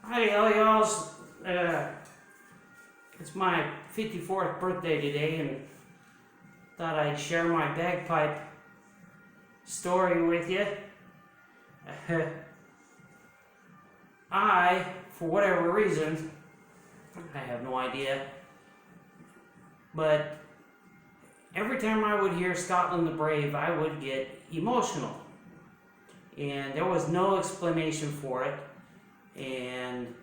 Hi, all y'alls. It's my 54th birthday today, and thought I'd share my bagpipe story with you. For whatever reason, I have no idea, but every time I would hear Scotland the Brave, I would get emotional. And there was no explanation for it. And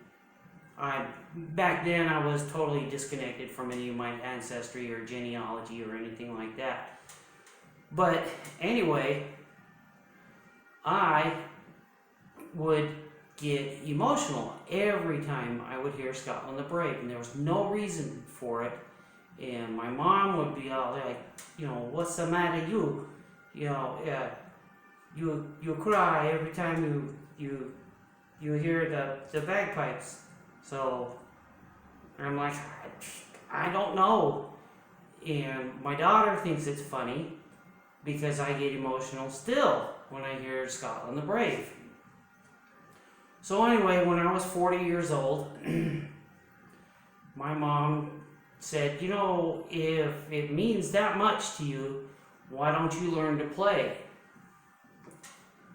back then I was totally disconnected from any of my ancestry or genealogy or anything like that. But anyway, I would get emotional every time I would hear Scotland the Brave, and there was no reason for it. And my mom would be all like, what's the matter, you? You cry every time you hear the bagpipes. So I'm like, I don't know. And my daughter thinks it's funny because I get emotional still when I hear Scotland the Brave. So anyway, when I was 40 years old, my mom said, if it means that much to you, why don't you learn to play?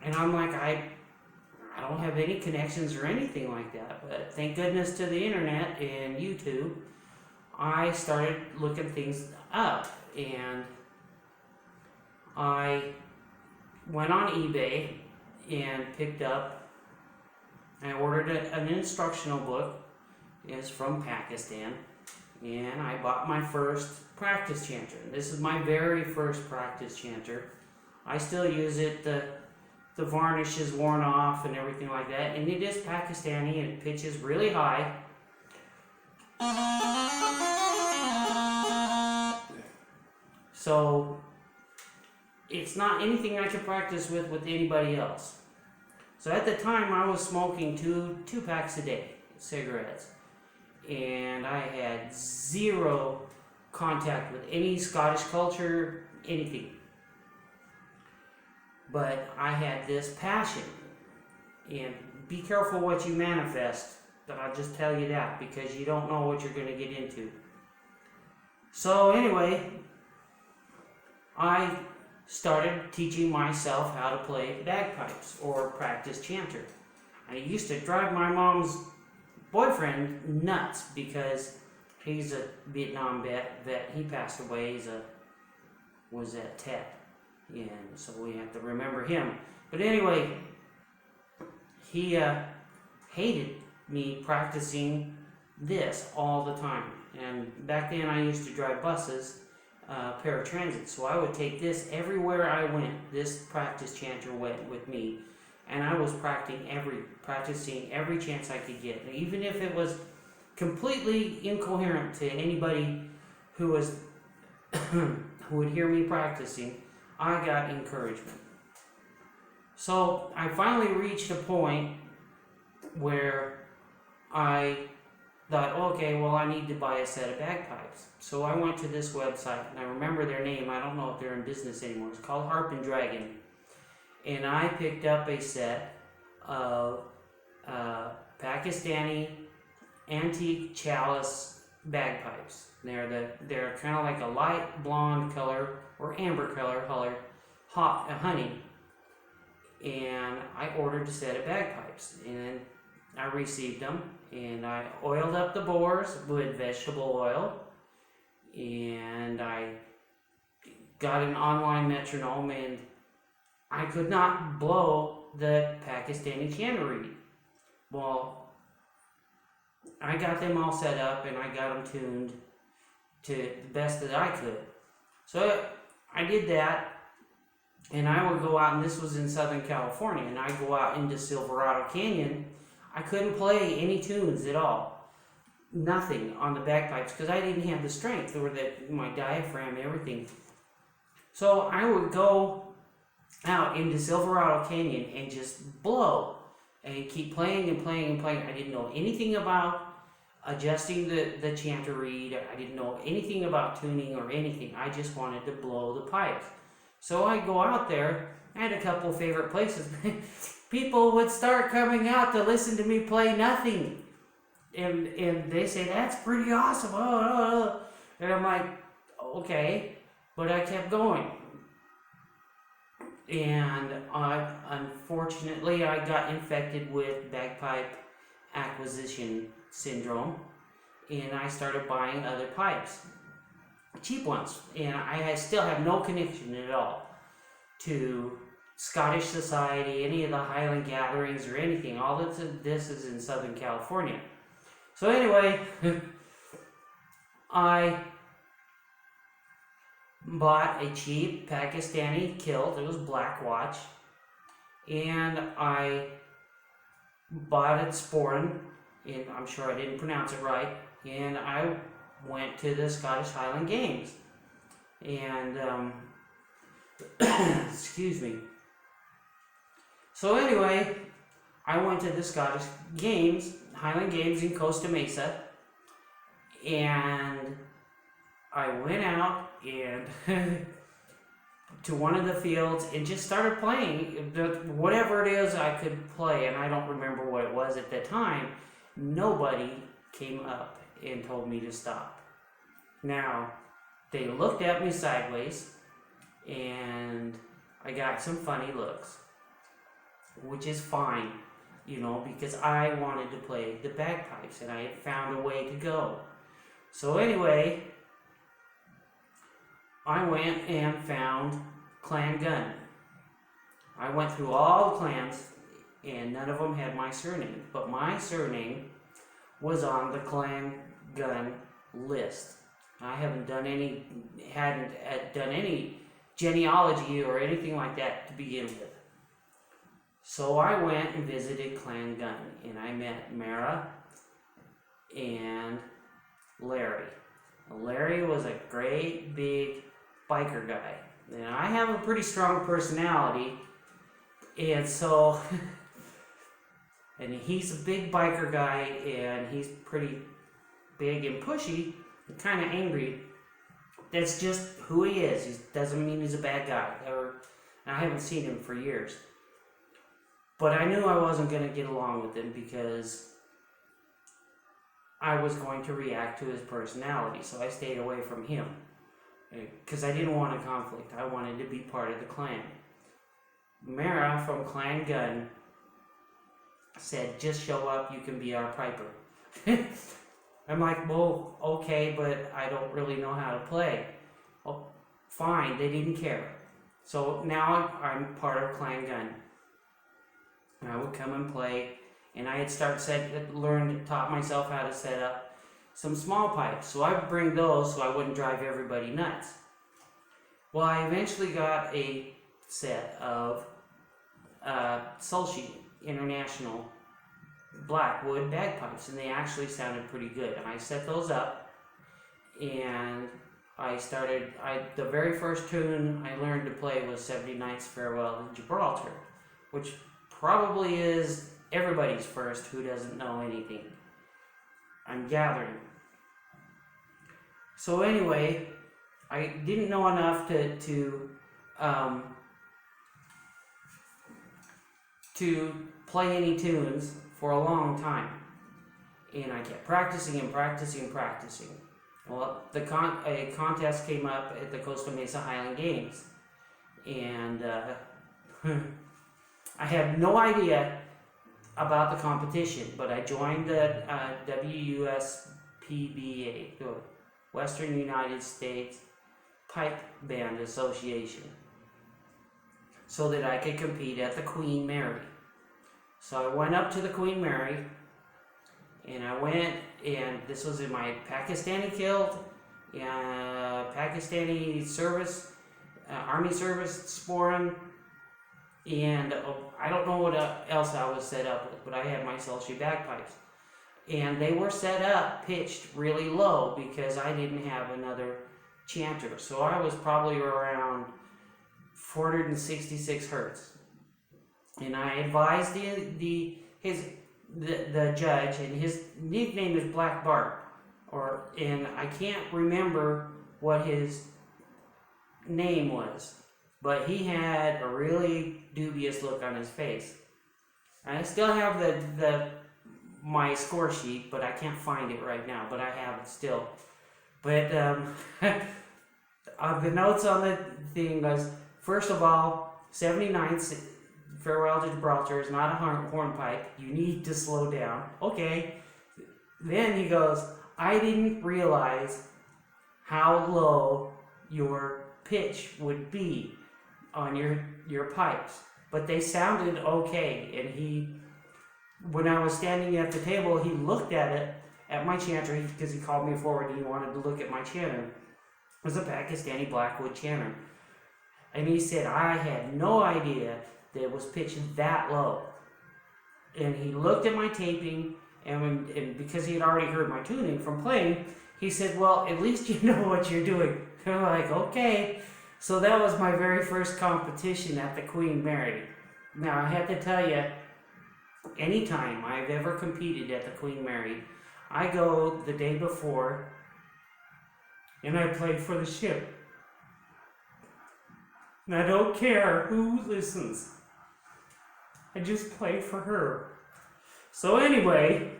And I'm like, I don't have any connections or anything like that, but thank goodness to the internet and YouTube, I started looking things up, and I went on eBay and I ordered an instructional book. It's from Pakistan, and I bought my first practice chanter. This is my very first practice chanter. I still use it. The varnish is worn off and everything like that, and it is Pakistani and it pitches really high. So it's not anything I could practice with anybody else. So at the time I was smoking two packs a day, cigarettes, and I had zero contact with any Scottish culture, anything. But I had this passion, and be careful what you manifest, but I'll just tell you that, because you don't know what you're going to get into. So anyway, I started teaching myself how to play bagpipes or practice chanter. I used to drive my mom's boyfriend nuts because he's a Vietnam vet. He passed away. Was at Tet. And so we have to remember him. But anyway, he hated me practicing this all the time. And back then I used to drive buses, paratransit. So I would take this everywhere I went. This practice chanter went with me. And I was practicing every chance I could get. And even if it was completely incoherent to anybody who would hear me practicing, I got encouragement. So I finally reached a point where I thought, okay, well, I need to buy a set of bagpipes. So I went to this website, and I remember their name. I don't know if they're in business anymore. It's called Harp and Dragon. And I picked up a set of Pakistani antique chalice bagpipes. They're kind of like a light blonde color or amber color, hot honey. And I ordered a set of bagpipes, and I received them, and I oiled up the bores with vegetable oil, and I got an online metronome, and I could not blow the Pakistani chanter reed. Well, I got them all set up, and I got them tuned to the best that I could. So I did that, and I would go out, and this was in Southern California, and I'd go out into Silverado Canyon. I couldn't play any tunes at all. Nothing on the bagpipes, because I didn't have the strength or my diaphragm, everything. So I would go out into Silverado Canyon and just blow and keep playing and playing and playing. I didn't know anything about adjusting the chanter reed. I didn't know anything about tuning or anything. I just wanted to blow the pipes. So I'd go out there I had a couple favorite places. People would start coming out to listen to me play nothing. And they say, that's pretty awesome. Oh. And I'm like, okay. But I kept going. And unfortunately, I got infected with bagpipe acquisition syndrome. And I started buying other pipes. Cheap ones. And I still have no connection at all to Scottish society, any of the Highland gatherings or anything. All this is in Southern California. So anyway, I bought a cheap Pakistani kilt. It was black watch. And I bought it Sporen, and I'm sure I didn't pronounce it right. And I went to the Scottish Highland Games. And, excuse me. So anyway, I went to the Scottish Games, Highland Games in Costa Mesa, and I went out and to one of the fields and just started playing whatever it is I could play, and I don't remember what it was at the time. Nobody came up and told me to stop. Now, they looked at me sideways, and I got some funny looks, which is fine, because I wanted to play the bagpipes, and I had found a way to go. So anyway, I went and found Clan Gun. I went through all the clans, and none of them had my surname, but my surname was on the Clan Gun list. I hadn't done any genealogy or anything like that to begin with. So I went and visited Clan Gun, and I met Mara and Larry. Larry was a great big biker guy, and I have a pretty strong personality, and so and he's a big biker guy, and he's pretty big and pushy and kind of angry. That's just who he is. He doesn't mean he's a bad guy. I haven't seen him for years. But I knew I wasn't going to get along with him because I was going to react to his personality. So I stayed away from him because I didn't want a conflict. I wanted to be part of the clan. Mara from Clan Gun said, just show up, you can be our piper. I'm like, well, okay, but I don't really know how to play. Oh, fine, they didn't care. So now I'm part of Clan Gun. And I would come and play, and I had taught myself how to set up some small pipes. So I would bring those so I wouldn't drive everybody nuts. Well, I eventually got a set of Sulci International Blackwood bagpipes, and they actually sounded pretty good. And I set those up, and the very first tune I learned to play was 79's Farewell to Gibraltar, which probably is everybody's first who doesn't know anything, I'm gathering. So anyway, I didn't know enough to play any tunes for a long time, and I kept practicing and practicing and practicing. Well, a contest came up at the Costa Mesa Highland Games, and I had no idea about the competition, but I joined the WUSPBA, the Western United States Pipe Band Association, so that I could compete at the Queen Mary. So I went up to the Queen Mary, and this was in my Pakistani kilt, Pakistani service, Army service Sporen, and I don't know what else I was set up with, but I had my Sulci bagpipes. And they were set up, pitched really low because I didn't have another chanter. So I was probably around 466 hertz. And I advised the judge, and his nickname is Black Bart, and I can't remember what his name was. but he had a really dubious look on his face. I still have my score sheet, but I can't find it right now, but I have it still. But the notes on the thing was, first of all, 79th Farewell to Gibraltar is not a hornpipe. You need to slow down. Okay. Then he goes, I didn't realize how low your pitch would be on your pipes, but they sounded okay. And when I was standing at the table, he looked at my chanter, because he called me forward and he wanted to look at my chanter. It was a Pakistani Blackwood chanter. And he said, I had no idea that it was pitched that low. And he looked at my taping, and because he had already heard my tuning from playing, he said, well, at least you know what you're doing. And I'm like, okay. So that was my very first competition at the Queen Mary. Now, I have to tell you, anytime I've ever competed at the Queen Mary, I go the day before and I play for the ship. And I don't care who listens. I just play for her. So anyway,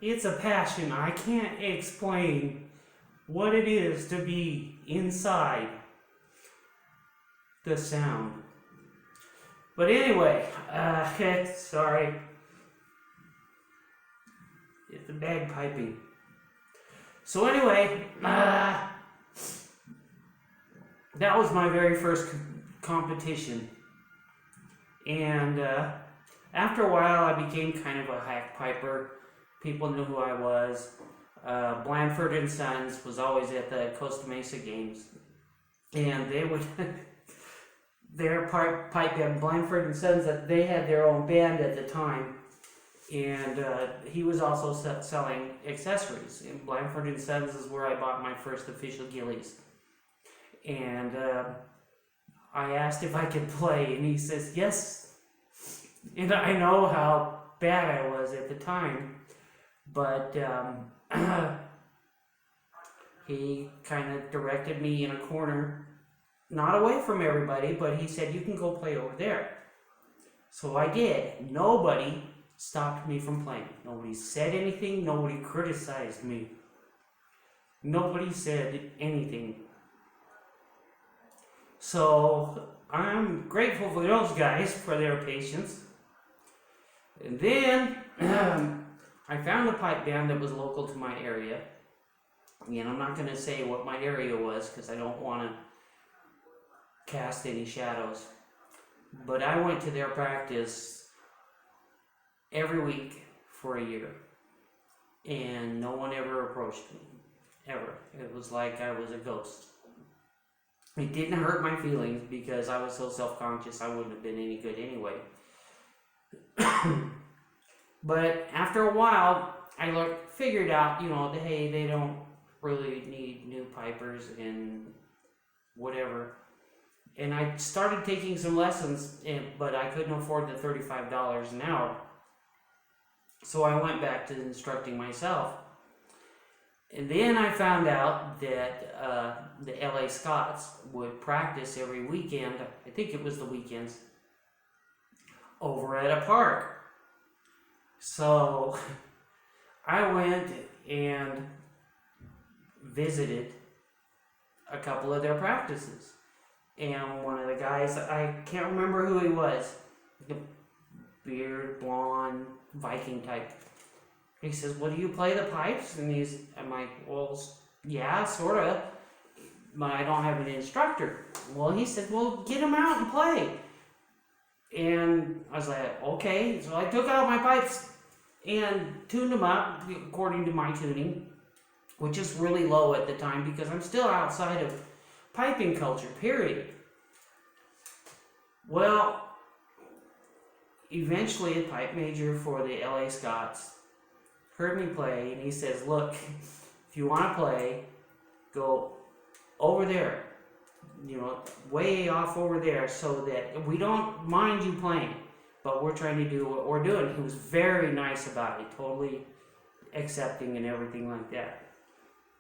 it's a passion. I can't explain what it is to be inside the sound. But anyway, sorry. It's the bagpiping. So anyway, that was my very first competition. And after a while, I became kind of a hack piper. People knew who I was. Blandford and Sons was always at the Costa Mesa Games. And they would... their pipe band, Blandford and Sons, that they had their own band at the time, and he was also selling accessories. And Blandford and Sons is where I bought my first official gillies. And I asked if I could play, and he says yes. And I know how bad I was at the time, but he kind of directed me in a corner. Not away from everybody, but he said, you can go play over there. So I did. Nobody stopped me from playing. Nobody said anything. Nobody criticized me. Nobody said anything. So I'm grateful for those guys for their patience. And then I found a pipe band that was local to my area. And I'm not going to say what my area was because I don't want to cast any shadows, but I went to their practice every week for a year, and no one ever approached me, ever. It was like I was a ghost. It didn't hurt my feelings because I was so self-conscious I wouldn't have been any good anyway. But after a while, I figured out, hey, they don't really need new pipers and whatever. And I started taking some lessons, but I couldn't afford the $35 an hour. So I went back to instructing myself. And then I found out that the LA Scots would practice every weekend, I think it was the weekends, over at a park. So I went and visited a couple of their practices. And one of the guys, I can't remember who he was, the beard, blonde, Viking type. He says, well, do you play the pipes? And I'm like, well, yeah, sort of, but I don't have an instructor. Well, he said, well, get him out and play. And I was like, okay. So I took out my pipes and tuned them up according to my tuning, which is really low at the time because I'm still outside of piping culture, period. Well, eventually a pipe major for the LA Scots heard me play, and he says, look, if you want to play, go over there, way off over there, so that we don't mind you playing, but we're trying to do what we're doing. He was very nice about it, totally accepting and everything like that.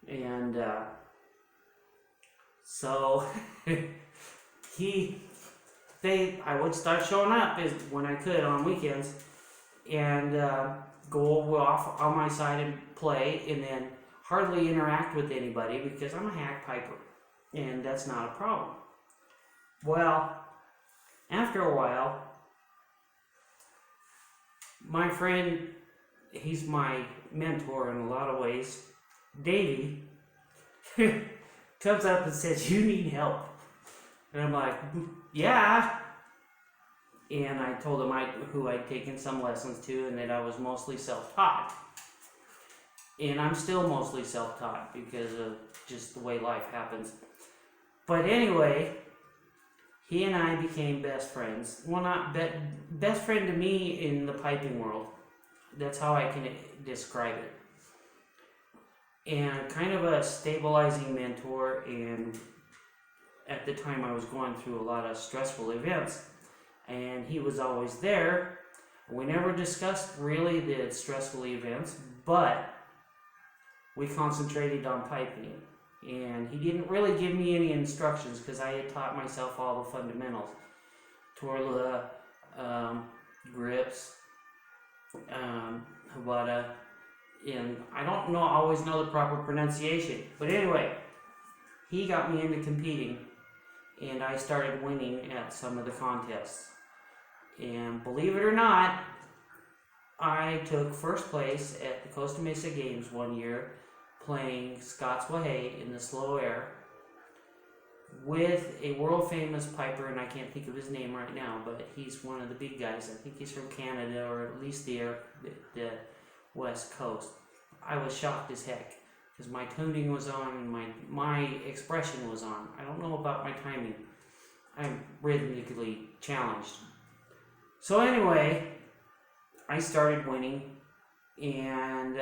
And So I would start showing up when I could on weekends, and go off on my side and play, and then hardly interact with anybody because I'm a hack piper, and that's not a problem. Well, after a while, my friend, he's my mentor in a lot of ways, Davey, comes up and says, "You need help." And I'm like, "Yeah." And I told him who I'd taken some lessons to, and that I was mostly self-taught. And I'm still mostly self-taught because of just the way life happens. But anyway, he and I became best friends. Well, not best friend to me in the piping world. That's how I can describe it. And kind of a stabilizing mentor, and at the time I was going through a lot of stressful events, and he was always there. We never discussed really the stressful events, but we concentrated on piping. And he didn't really give me any instructions because I had taught myself all the fundamentals. Torla, grips, Habata, and I don't always know the proper pronunciation. But anyway, he got me into competing, and I started winning at some of the contests. And believe it or not, I took first place at the Costa Mesa Games one year, playing Scots Wahey in the slow air with a world famous piper, and I can't think of his name right now, but he's one of the big guys. I think he's from Canada, or at least the West Coast. I was shocked as heck because my tuning was on and my expression was on. I don't know about my timing. I'm rhythmically challenged. So anyway, I started winning, and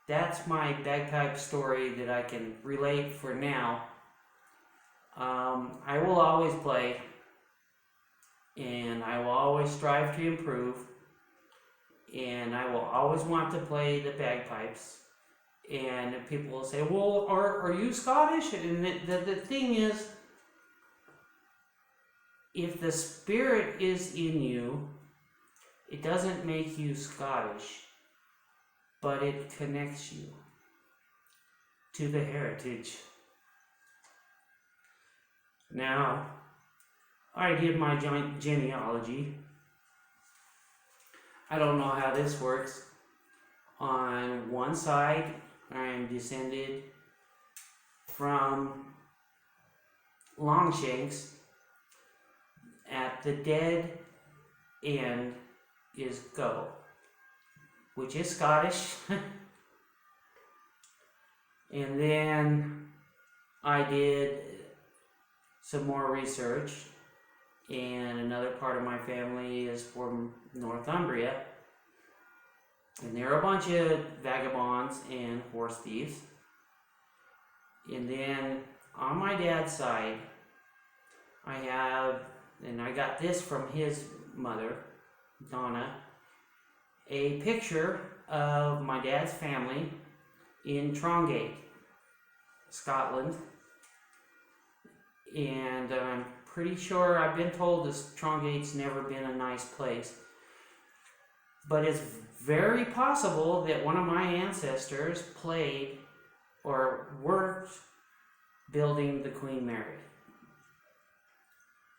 that's my bagpipe story that I can relate for now. I will always play, and I will always strive to improve, and I will always want to play the bagpipes. And people will say, "Well, are you Scottish?" And the thing is, if the spirit is in you, it doesn't make you Scottish, but it connects you to the heritage. Now, I did my genealogy. I don't know how this works. On one side, I'm descended from Longshanks. At the dead end is Go, which is Scottish. And then I did some more research, and another part of my family is from Northumbria, and they're a bunch of vagabonds and horse thieves. And then on my dad's side, I have, and I got this from his mother, Donna, a picture of my dad's family in Trongate, Scotland. And I'm pretty sure, I've been told this Trongate's never been a nice place. But it's very possible that one of my ancestors played or worked building the Queen Mary.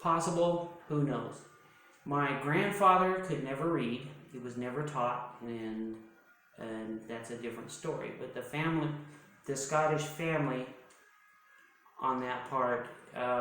Possible, who knows. My grandfather could never read. He was never taught, and that's a different story. But the family, the Scottish family on that part,